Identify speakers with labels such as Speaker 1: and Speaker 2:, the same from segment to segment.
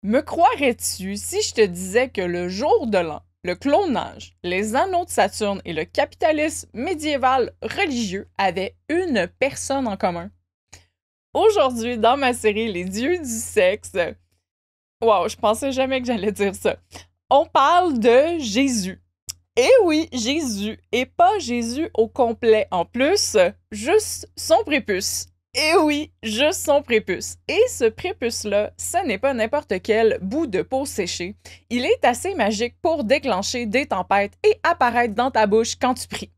Speaker 1: Me croirais-tu si je te disais que le jour de l'an, le clonage, les anneaux de Saturne et le capitalisme médiéval religieux avaient une personne en commun? Aujourd'hui, dans ma série Les dieux du sexe, wow, je pensais jamais que j'allais dire ça. On parle de Jésus. Et oui, Jésus, et pas Jésus au complet en plus, juste son prépuce. Et oui, juste son prépuce. Et ce prépuce-là, ce n'est pas n'importe quel bout de peau séchée. Il est assez magique pour déclencher des tempêtes et apparaître dans ta bouche quand tu pries.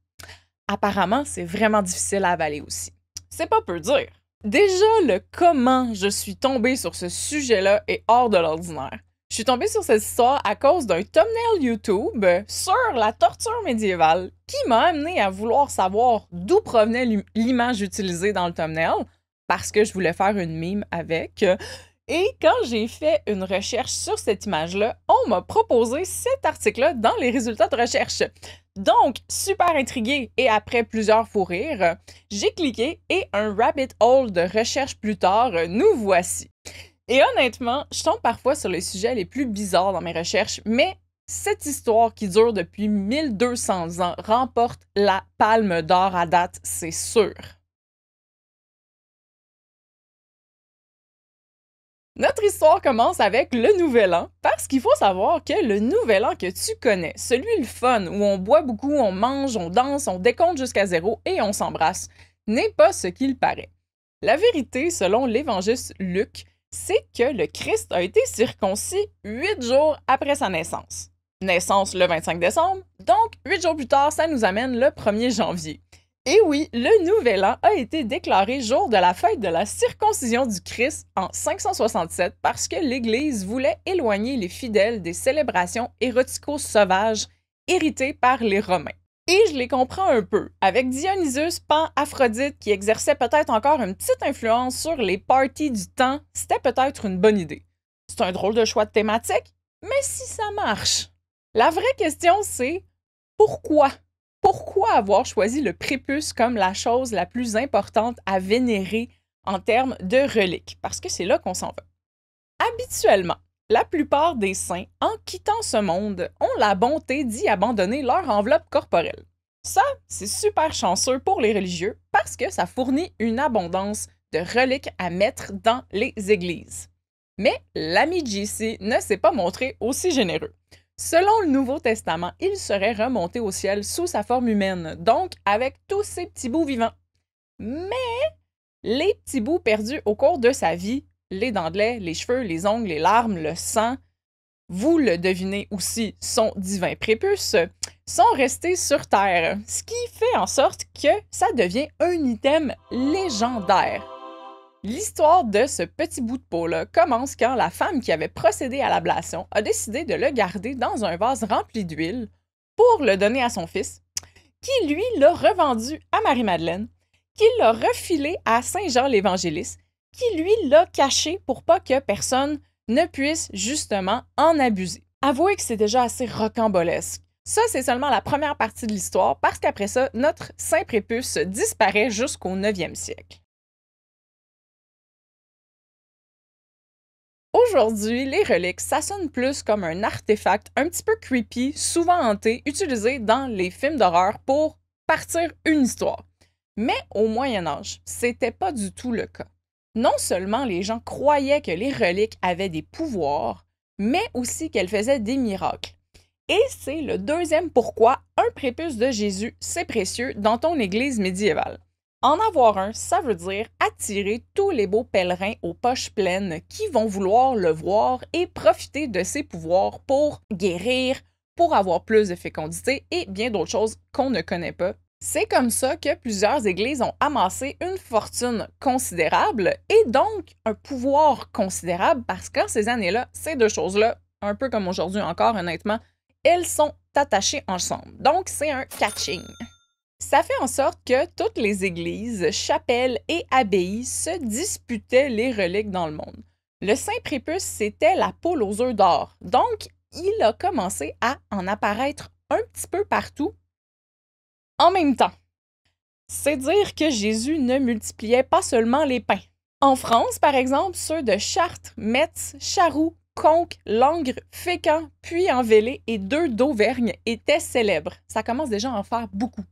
Speaker 1: Apparemment, c'est vraiment difficile à avaler aussi. C'est pas peu dire. Déjà, le comment je suis tombée sur ce sujet-là est hors de l'ordinaire. Je suis tombée sur cette histoire à cause d'un thumbnail YouTube sur la torture médiévale qui m'a amené à vouloir savoir d'où provenait l'image utilisée dans le thumbnail parce que je voulais faire une meme avec. Et quand j'ai fait une recherche sur cette image-là, on m'a proposé cet article-là dans les résultats de recherche. Donc, super intriguée et après plusieurs fous rires, j'ai cliqué et un rabbit hole de recherche plus tard, nous voici. Et honnêtement, je tombe parfois sur les sujets les plus bizarres dans mes recherches, mais cette histoire qui dure depuis 1200 ans remporte la palme d'or à date, c'est sûr. Notre histoire commence avec le Nouvel An, parce qu'il faut savoir que le Nouvel An que tu connais, celui le fun, où on boit beaucoup, on mange, on danse, on décompte jusqu'à zéro et on s'embrasse, n'est pas ce qu'il paraît. La vérité, selon l'évangéliste Luc, c'est que le Christ a été circoncis 8 jours après sa naissance. Naissance le 25 décembre, donc 8 jours plus tard, ça nous amène le 1er janvier. Et oui, le Nouvel An a été déclaré jour de la fête de la circoncision du Christ en 567 parce que l'Église voulait éloigner les fidèles des célébrations érotico-sauvages héritées par les Romains. Et je les comprends un peu. Avec Dionysus, Pan, Aphrodite qui exerçait peut-être encore une petite influence sur les parties du temps, c'était peut-être une bonne idée. C'est un drôle de choix de thématique, mais si ça marche. La vraie question c'est pourquoi? Pourquoi avoir choisi le prépuce comme la chose la plus importante à vénérer en termes de reliques? Parce que c'est là qu'on s'en va. Habituellement, la plupart des saints, en quittant ce monde, ont la bonté d'y abandonner leur enveloppe corporelle. Ça, c'est super chanceux pour les religieux parce que ça fournit une abondance de reliques à mettre dans les églises. Mais l'ami JC ne s'est pas montré aussi généreux. Selon le Nouveau Testament, il serait remonté au ciel sous sa forme humaine, donc avec tous ses petits bouts vivants. Mais les petits bouts perdus au cours de sa vie, les dents de lait, les cheveux, les ongles, les larmes, le sang, vous le devinez aussi, son divin prépuce, sont restés sur Terre, ce qui fait en sorte que ça devient un item légendaire. L'histoire de ce petit bout de peau-là commence quand la femme qui avait procédé à l'ablation a décidé de le garder dans un vase rempli d'huile pour le donner à son fils, qui lui l'a revendu à Marie-Madeleine, qui l'a refilé à Saint-Jean l'Évangéliste, qui lui l'a caché pour pas que personne ne puisse justement en abuser. Avouez que c'est déjà assez rocambolesque. Ça, c'est seulement la première partie de l'histoire, parce qu'après ça, notre saint prépuce disparaît jusqu'au 9e siècle. Aujourd'hui, les reliques, ça sonne plus comme un artefact un petit peu creepy, souvent hanté, utilisé dans les films d'horreur pour partir une histoire. Mais au Moyen Âge, c'était pas du tout le cas. Non seulement les gens croyaient que les reliques avaient des pouvoirs, mais aussi qu'elles faisaient des miracles. Et c'est le deuxième pourquoi un prépuce de Jésus, c'est précieux dans ton église médiévale. En avoir un, ça veut dire attirer tous les beaux pèlerins aux poches pleines qui vont vouloir le voir et profiter de ses pouvoirs pour guérir, pour avoir plus de fécondité et bien d'autres choses qu'on ne connaît pas. C'est comme ça que plusieurs églises ont amassé une fortune considérable et donc un pouvoir considérable parce qu'en ces années-là, ces deux choses-là, un peu comme aujourd'hui encore honnêtement, elles sont attachées ensemble. Donc c'est un catching. Ça fait en sorte que toutes les églises, chapelles et abbayes se disputaient les reliques dans le monde. Le Saint Prépuce, c'était la poule aux œufs d'or. Donc, il a commencé à en apparaître un petit peu partout en même temps. C'est dire que Jésus ne multipliait pas seulement les pains. En France, par exemple, ceux de Chartres, Metz, Charroux, conque, langre, fécamp, puis envellé et 2 d'Auvergne étaient célèbres. Ça commence déjà à en faire beaucoup.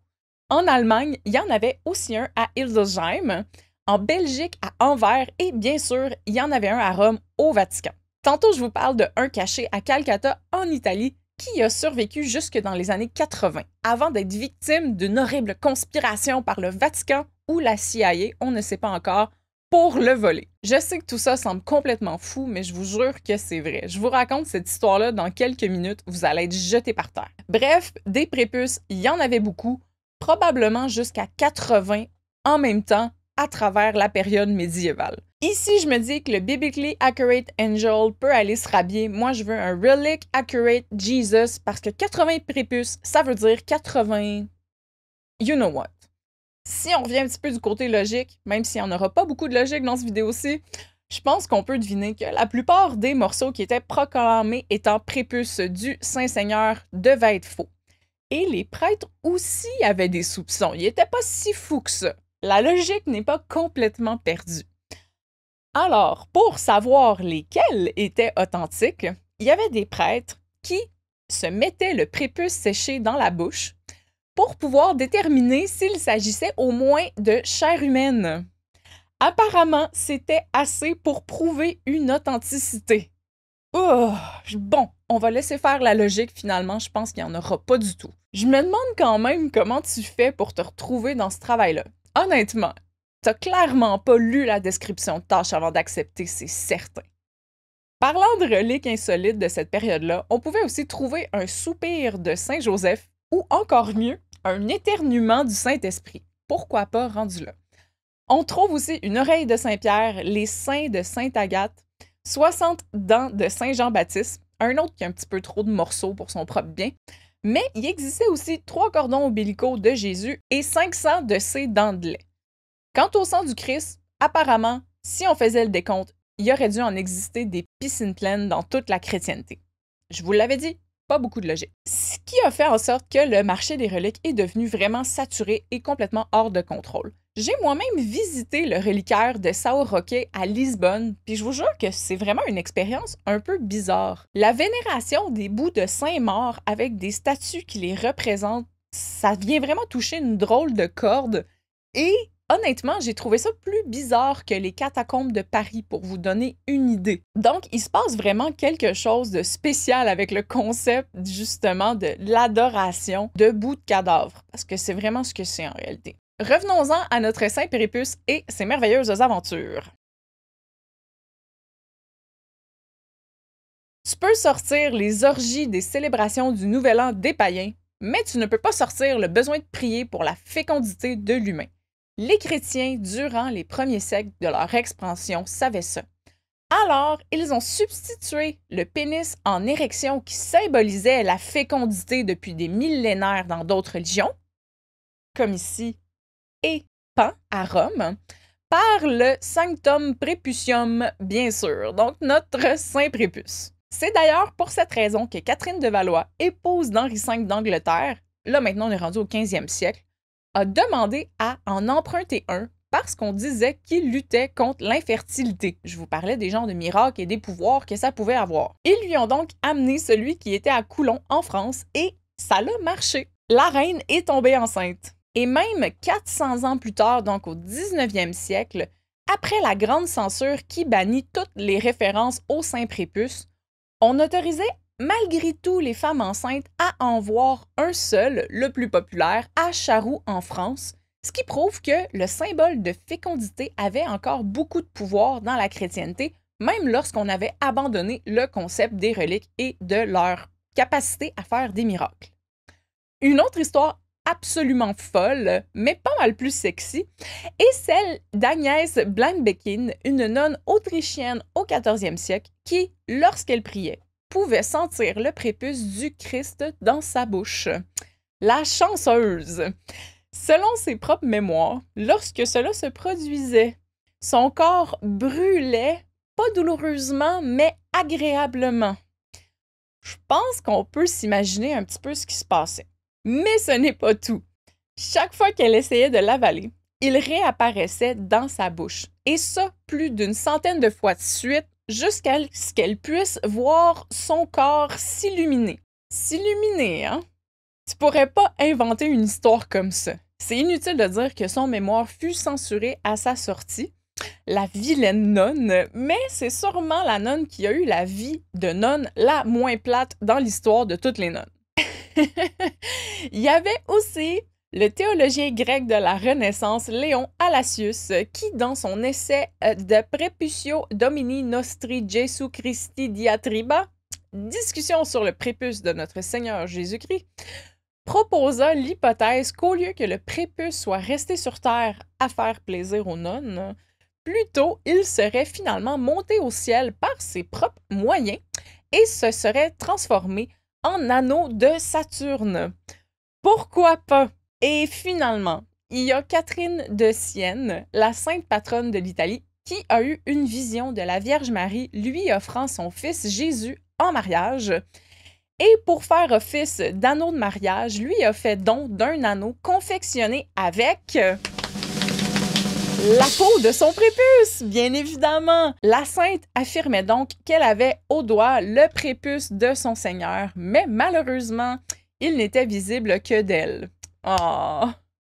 Speaker 1: En Allemagne, il y en avait aussi un à Hildesheim, en Belgique à Anvers et bien sûr, il y en avait un à Rome au Vatican. Tantôt, je vous parle de un caché à Calcutta en Italie qui a survécu jusque dans les années 80 avant d'être victime d'une horrible conspiration par le Vatican ou la CIA, on ne sait pas encore, pour le voler. Je sais que tout ça semble complètement fou, mais je vous jure que c'est vrai. Je vous raconte cette histoire-là dans quelques minutes, vous allez être jetés par terre. Bref, des prépuces, il y en avait beaucoup, probablement jusqu'à 80 en même temps à travers la période médiévale. Ici, je me dis que le Biblically Accurate Angel peut aller se rhabiller. Moi, je veux un Relic Accurate Jesus parce que 80 prépuces, ça veut dire 80... You know what? Si on revient un petit peu du côté logique, même s'il n'y en aura pas beaucoup de logique dans cette vidéo-ci, je pense qu'on peut deviner que la plupart des morceaux qui étaient proclamés étant prépuces du Saint-Seigneur devaient être faux. Et les prêtres aussi avaient des soupçons. Ils n'étaient pas si fous que ça. La logique n'est pas complètement perdue. Alors, pour savoir lesquels étaient authentiques, il y avait des prêtres qui se mettaient le prépuce séché dans la bouche pour pouvoir déterminer s'il s'agissait au moins de chair humaine. Apparemment, c'était assez pour prouver une authenticité. Oh, bon, on va laisser faire la logique finalement, je pense qu'il n'y en aura pas du tout. Je me demande quand même comment tu fais pour te retrouver dans ce travail-là. Honnêtement, t'as clairement pas lu la description de tâche avant d'accepter, c'est certain. Parlant de reliques insolites de cette période-là, on pouvait aussi trouver un soupir de Saint-Joseph ou encore mieux, un éternuement du Saint-Esprit. Pourquoi pas rendu là? On trouve aussi une oreille de Saint-Pierre, les seins de Sainte-Agathe, 60 dents de Saint-Jean-Baptiste, un autre qui a un petit peu trop de morceaux pour son propre bien, mais il existait aussi 3 cordons ombilicaux de Jésus et 500 de ses dents de lait. Quant au sang du Christ, apparemment, si on faisait le décompte, il aurait dû en exister des piscines pleines dans toute la chrétienté. Je vous l'avais dit, pas beaucoup de logique. Ce qui a fait en sorte que le marché des reliques est devenu vraiment saturé et complètement hors de contrôle. J'ai moi-même visité le reliquaire de São Roque à Lisbonne, puis je vous jure que c'est vraiment une expérience un peu bizarre. La vénération des bouts de saints morts avec des statues qui les représentent, ça vient vraiment toucher une drôle de corde. Et honnêtement, j'ai trouvé ça plus bizarre que les catacombes de Paris pour vous donner une idée. Donc, il se passe vraiment quelque chose de spécial avec le concept justement de l'adoration de bouts de cadavres, parce que c'est vraiment ce que c'est en réalité. Revenons-en à notre Saint Prépuce et ses merveilleuses aventures. Tu peux sortir les orgies des célébrations du Nouvel An des païens, mais tu ne peux pas sortir le besoin de prier pour la fécondité de l'humain. Les chrétiens, durant les premiers siècles de leur expansion, savaient ça. Alors, ils ont substitué le pénis en érection qui symbolisait la fécondité depuis des millénaires dans d'autres religions, comme ici, et Pan à Rome, par le Sanctum Prepucium, bien sûr, donc notre Saint Prépuce. C'est d'ailleurs pour cette raison que Catherine de Valois, épouse d'Henri V d'Angleterre, là maintenant on est rendu au 15e siècle, a demandé à en emprunter un parce qu'on disait qu'il luttait contre l'infertilité. Je vous parlais des genres de miracles et des pouvoirs que ça pouvait avoir. Ils lui ont donc amené celui qui était à Coulon en France et ça l'a marché. La reine est tombée enceinte. Et même 400 ans plus tard, donc au 19e siècle, après la grande censure qui bannit toutes les références au Saint Prépuce, on autorisait malgré tout les femmes enceintes à en voir un seul, le plus populaire, à Charroux en France, ce qui prouve que le symbole de fécondité avait encore beaucoup de pouvoir dans la chrétienté, même lorsqu'on avait abandonné le concept des reliques et de leur capacité à faire des miracles. Une autre histoire absolument folle, mais pas mal plus sexy, est celle d'Agnès Blankenbecken, une nonne autrichienne au 14e siècle qui, lorsqu'elle priait, pouvait sentir le prépuce du Christ dans sa bouche. La chanceuse! Selon ses propres mémoires, lorsque cela se produisait, son corps brûlait, pas douloureusement, mais agréablement. Je pense qu'on peut s'imaginer un petit peu ce qui se passait. Mais ce n'est pas tout. Chaque fois qu'elle essayait de l'avaler, il réapparaissait dans sa bouche. Et ça, plus d'une centaine de fois de suite, jusqu'à ce qu'elle puisse voir son corps s'illuminer. S'illuminer, hein? Tu pourrais pas inventer une histoire comme ça. C'est inutile de dire que son mémoire fut censuré à sa sortie. La vilaine nonne, mais c'est sûrement la nonne qui a eu la vie de nonne la moins plate dans l'histoire de toutes les nonnes. Il y avait aussi le théologien grec de la Renaissance, Léon Alasius, qui, dans son essai de Preputio Domini Nostri Jesu Christi Diatriba, discussion sur le prépuce de notre Seigneur Jésus-Christ, proposa l'hypothèse qu'au lieu que le prépuce soit resté sur Terre à faire plaisir aux nonnes, plutôt il serait finalement monté au ciel par ses propres moyens et se serait transformé en anneau de Saturne. Pourquoi pas? Et finalement, il y a Catherine de Sienne, la sainte patronne de l'Italie, qui a eu une vision de la Vierge Marie lui offrant son fils Jésus en mariage. Et pour faire office d'anneau de mariage, lui a fait don d'un anneau confectionné avec la peau de son prépuce, bien évidemment. La sainte affirmait donc qu'elle avait au doigt le prépuce de son Seigneur, mais malheureusement, il n'était visible que d'elle. Oh.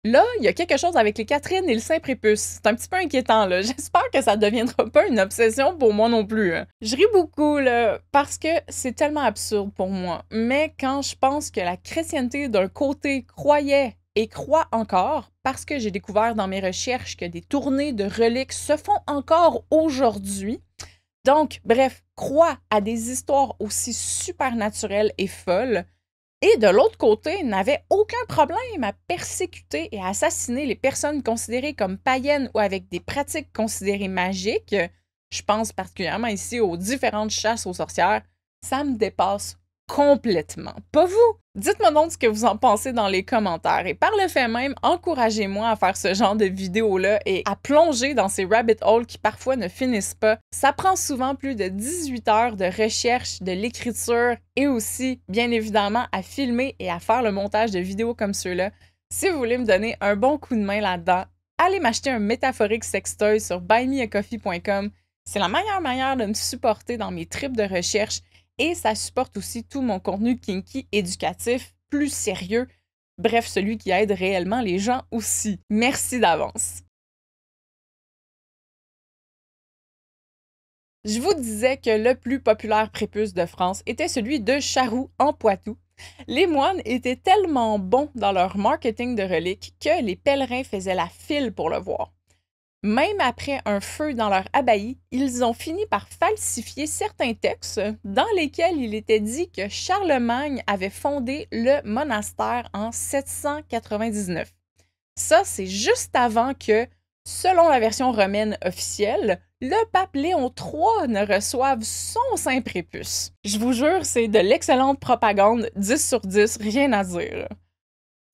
Speaker 1: Là, il y a quelque chose avec les Catherine et le saint prépuce. C'est un petit peu inquiétant, là. J'espère que ça ne deviendra pas une obsession pour moi non plus. Hein. Je ris beaucoup, là, parce que c'est tellement absurde pour moi. Mais quand je pense que la chrétienté, d'un côté, croyait et croit encore, parce que j'ai découvert dans mes recherches que des tournées de reliques se font encore aujourd'hui. Donc, bref, croit à des histoires aussi supernaturelles et folles, et de l'autre côté, n'avait aucun problème à persécuter et à assassiner les personnes considérées comme païennes ou avec des pratiques considérées magiques. Je pense particulièrement ici aux différentes chasses aux sorcières. Ça me dépasse complètement. Pas vous? Dites-moi donc ce que vous en pensez dans les commentaires et par le fait même, encouragez-moi à faire ce genre de vidéos-là et à plonger dans ces rabbit holes qui parfois ne finissent pas. Ça prend souvent plus de 18 heures de recherche, de l'écriture et aussi, bien évidemment, à filmer et à faire le montage de vidéos comme ceux-là. Si vous voulez me donner un bon coup de main là-dedans, allez m'acheter un métaphorique sextoy sur buymeacoffee.com. C'est la meilleure manière de me supporter dans mes trips de recherche. Et ça supporte aussi tout mon contenu kinky éducatif, plus sérieux, bref, celui qui aide réellement les gens aussi. Merci d'avance. Je vous disais que le plus populaire prépuce de France était celui de Charroux en Poitou. Les moines étaient tellement bons dans leur marketing de reliques que les pèlerins faisaient la file pour le voir. Même après un feu dans leur abbaye, ils ont fini par falsifier certains textes dans lesquels il était dit que Charlemagne avait fondé le monastère en 799. Ça, c'est juste avant que, selon la version romaine officielle, le pape Léon III ne reçoive son saint prépuce. Je vous jure, c'est de l'excellente propagande, 10 sur 10, rien à dire.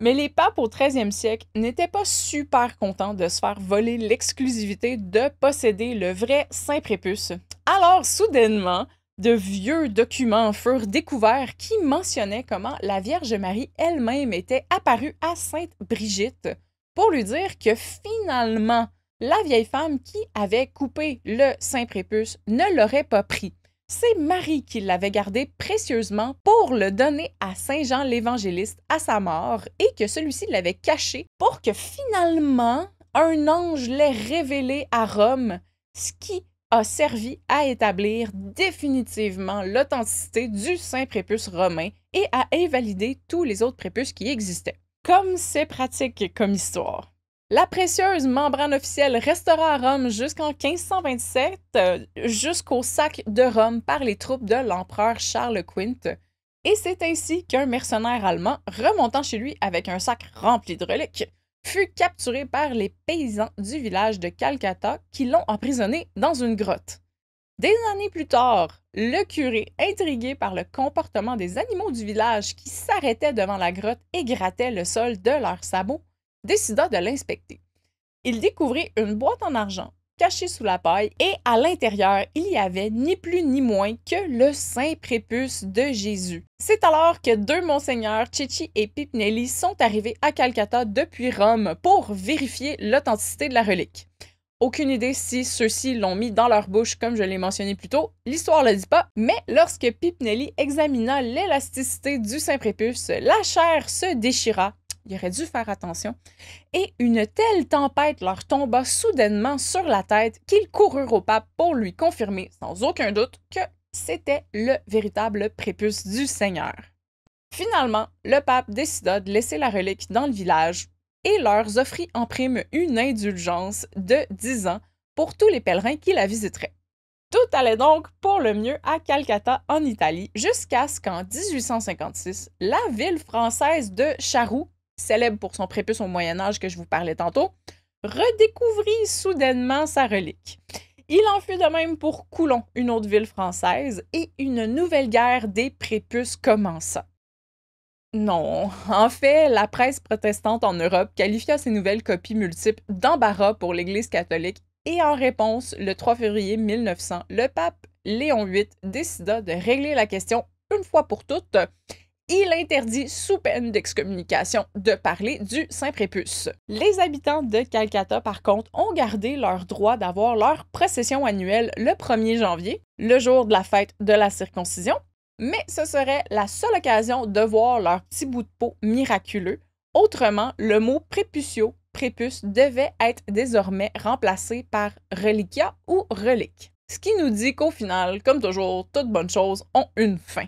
Speaker 1: Mais les papes au 13e siècle n'étaient pas super contents de se faire voler l'exclusivité de posséder le vrai saint prépuce. Alors, soudainement, de vieux documents furent découverts qui mentionnaient comment la Vierge Marie elle-même était apparue à Sainte Brigitte pour lui dire que finalement, la vieille femme qui avait coupé le saint prépuce ne l'aurait pas pris. C'est Marie qui l'avait gardé précieusement pour le donner à Saint Jean l'Évangéliste à sa mort et que celui-ci l'avait caché pour que finalement un ange l'ait révélé à Rome, ce qui a servi à établir définitivement l'authenticité du saint prépuce romain et à invalider tous les autres prépuces qui existaient. Comme c'est pratique comme histoire. La précieuse membrane officielle restera à Rome jusqu'en 1527, jusqu'au sac de Rome par les troupes de l'empereur Charles Quint. Et c'est ainsi qu'un mercenaire allemand, remontant chez lui avec un sac rempli de reliques, fut capturé par les paysans du village de Calcutta qui l'ont emprisonné dans une grotte. Des années plus tard, le curé, intrigué par le comportement des animaux du village qui s'arrêtaient devant la grotte et grattaient le sol de leurs sabots, décida de l'inspecter. Il découvrit une boîte en argent cachée sous la paille et à l'intérieur, il y avait ni plus ni moins que le saint prépuce de Jésus. C'est alors que deux monseigneurs, Cecchi et Pipinelli, sont arrivés à Calcutta depuis Rome pour vérifier l'authenticité de la relique. Aucune idée si ceux-ci l'ont mis dans leur bouche, comme je l'ai mentionné plus tôt. L'histoire le dit pas, mais lorsque Pipnelli examina l'élasticité du Saint-Prépuce, la chair se déchira. Il aurait dû faire attention. Et une telle tempête leur tomba soudainement sur la tête qu'ils coururent au pape pour lui confirmer, sans aucun doute, que c'était le véritable prépuce du Seigneur. Finalement, le pape décida de laisser la relique dans le village et leur offrit en prime une indulgence de 10 ans pour tous les pèlerins qui la visiteraient. Tout allait donc pour le mieux à Calcutta, en Italie, jusqu'à ce qu'en 1856, la ville française de Charroux, célèbre pour son prépuce au Moyen-Âge que je vous parlais tantôt, redécouvrit soudainement sa relique. Il en fut de même pour Coulon, une autre ville française, et une nouvelle guerre des prépuces commença. Non, en fait, la presse protestante en Europe qualifia ces nouvelles copies multiples d'embarras pour l'Église catholique et en réponse, le 3 février 1900, le pape Léon VIII décida de régler la question une fois pour toutes. Il interdit, sous peine d'excommunication, de parler du Saint-Prépuce. Les habitants de Calcutta, par contre, ont gardé leur droit d'avoir leur procession annuelle le 1er janvier, le jour de la fête de la circoncision, mais ce serait la seule occasion de voir leur petit bout de peau miraculeux. Autrement, le mot préputio, prépuce, devait être désormais remplacé par reliquia ou relique. Ce qui nous dit qu'au final, comme toujours, toutes bonnes choses ont une fin.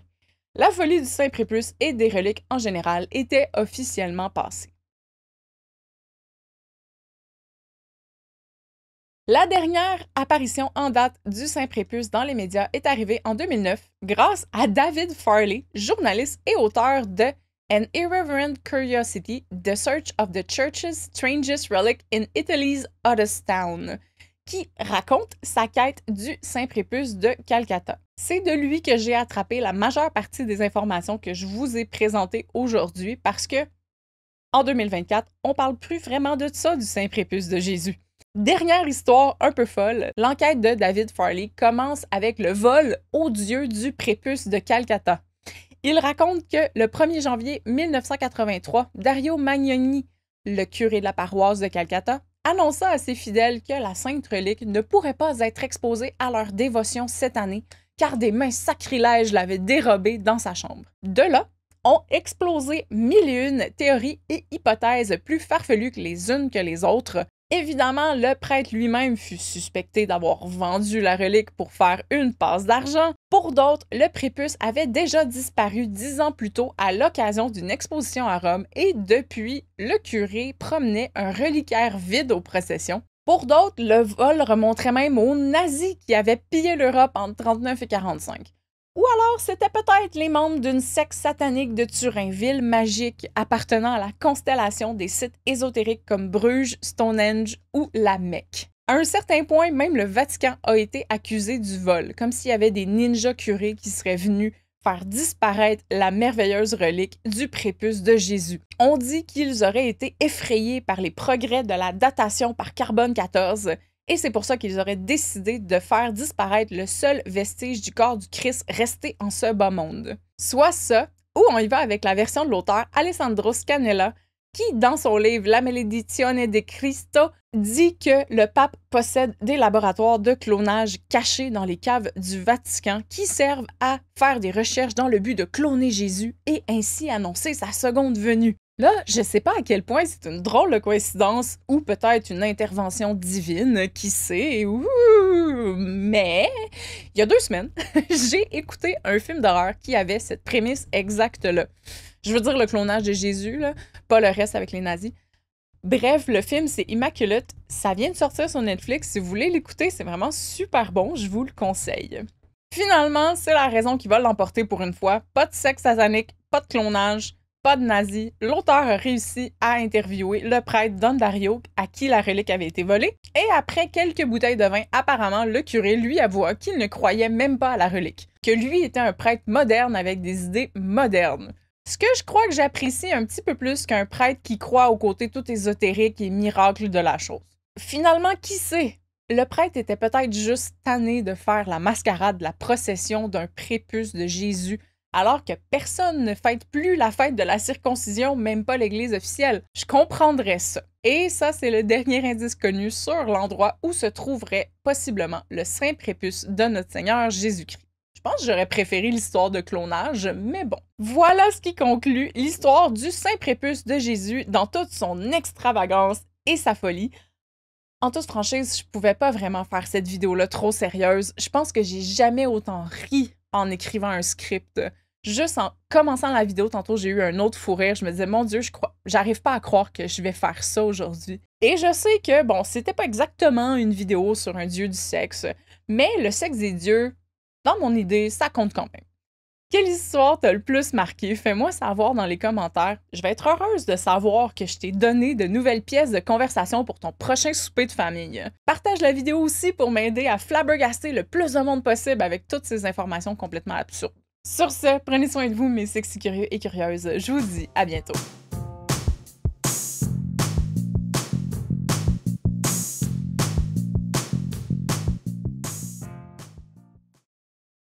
Speaker 1: La folie du Saint-Prépuce et des reliques en général était officiellement passée. La dernière apparition en date du Saint-Prépuce dans les médias est arrivée en 2009 grâce à David Farley, journaliste et auteur de An Irreverent Curiosity, The Search of the Church's Strangest Relic in Italy's Oddest Town, qui raconte sa quête du Saint-Prépuce de Calcutta. C'est de lui que j'ai attrapé la majeure partie des informations que je vous ai présentées aujourd'hui parce que, en 2024, on parle plus vraiment de ça du Saint-Prépuce de Jésus. Dernière histoire un peu folle, l'enquête de David Farley commence avec le vol odieux du prépuce de Calcutta. Il raconte que le 1er janvier 1983, Dario Magnoni, le curé de la paroisse de Calcutta, annonça à ses fidèles que la sainte relique ne pourrait pas être exposée à leur dévotion cette année, car des mains sacrilèges l'avaient dérobée dans sa chambre. De là, ont explosé mille et une théories et hypothèses plus farfelues que les unes que les autres. Évidemment, le prêtre lui-même fut suspecté d'avoir vendu la relique pour faire une passe d'argent. Pour d'autres, le prépuce avait déjà disparu 10 ans plus tôt à l'occasion d'une exposition à Rome et depuis, le curé promenait un reliquaire vide aux processions. Pour d'autres, le vol remonterait même aux nazis qui avaient pillé l'Europe entre 1939 et 1945. Ou alors, c'était peut-être les membres d'une secte satanique de Turin, ville magique appartenant à la constellation des sites ésotériques comme Bruges, Stonehenge ou la Mecque. À un certain point, même le Vatican a été accusé du vol, comme s'il y avait des ninjas curés qui seraient venus faire disparaître la merveilleuse relique du prépuce de Jésus. On dit qu'ils auraient été effrayés par les progrès de la datation par carbone 14, et c'est pour ça qu'ils auraient décidé de faire disparaître le seul vestige du corps du Christ resté en ce bas monde. Soit ça, ou on y va avec la version de l'auteur Alessandro Scanella, qui, dans son livre La Maledizione de Cristo, dit que le pape possède des laboratoires de clonage cachés dans les caves du Vatican qui servent à faire des recherches dans le but de cloner Jésus et ainsi annoncer sa seconde venue. Là, je sais pas à quel point c'est une drôle de coïncidence ou peut-être une intervention divine, qui sait, mais il y a 2 semaines, j'ai écouté un film d'horreur qui avait cette prémisse exacte-là. Je veux dire le clonage de Jésus, là, pas le reste avec les nazis. Bref, le film, c'est Immaculate. Ça vient de sortir sur Netflix. Si vous voulez l'écouter, c'est vraiment super bon. Je vous le conseille. Finalement, c'est la raison qui va l'emporter pour une fois. Pas de sexe satanique, pas de clonage, pas de nazis. L'auteur a réussi à interviewer le prêtre Don Dario, à qui la relique avait été volée. Et après quelques bouteilles de vin, apparemment, le curé lui avoua qu'il ne croyait même pas à la relique. Que lui était un prêtre moderne avec des idées modernes. Ce que je crois que j'apprécie un petit peu plus qu'un prêtre qui croit au côté tout ésotérique et miracle de la chose. Finalement, qui sait? Le prêtre était peut-être juste tanné de faire la mascarade de la procession d'un prépuce de Jésus alors que personne ne fête plus la fête de la circoncision, même pas l'Église officielle. Je comprendrais ça. Et ça, c'est le dernier indice connu sur l'endroit où se trouverait possiblement le saint prépuce de notre Seigneur Jésus-Christ. Je pense que j'aurais préféré l'histoire de clonage, mais bon. Voilà ce qui conclut l'histoire du saint prépuce de Jésus dans toute son extravagance et sa folie. En toute franchise, je pouvais pas vraiment faire cette vidéo-là trop sérieuse. Je pense que j'ai jamais autant ri en écrivant un script. Juste en commençant la vidéo, tantôt, j'ai eu un autre fou rire. Je me disais, mon Dieu, j'arrive pas à croire que je vais faire ça aujourd'hui. Et je sais que, bon, c'était pas exactement une vidéo sur un dieu du sexe, mais le sexe des dieux, dans mon idée, ça compte quand même. Quelle histoire t'a le plus marqué? Fais-moi savoir dans les commentaires. Je vais être heureuse de savoir que je t'ai donné de nouvelles pièces de conversation pour ton prochain souper de famille. Partage la vidéo aussi pour m'aider à flabbergaster le plus de monde possible avec toutes ces informations complètement absurdes. Sur ce, prenez soin de vous, mes sexy curieux et curieuses. Je vous dis à bientôt.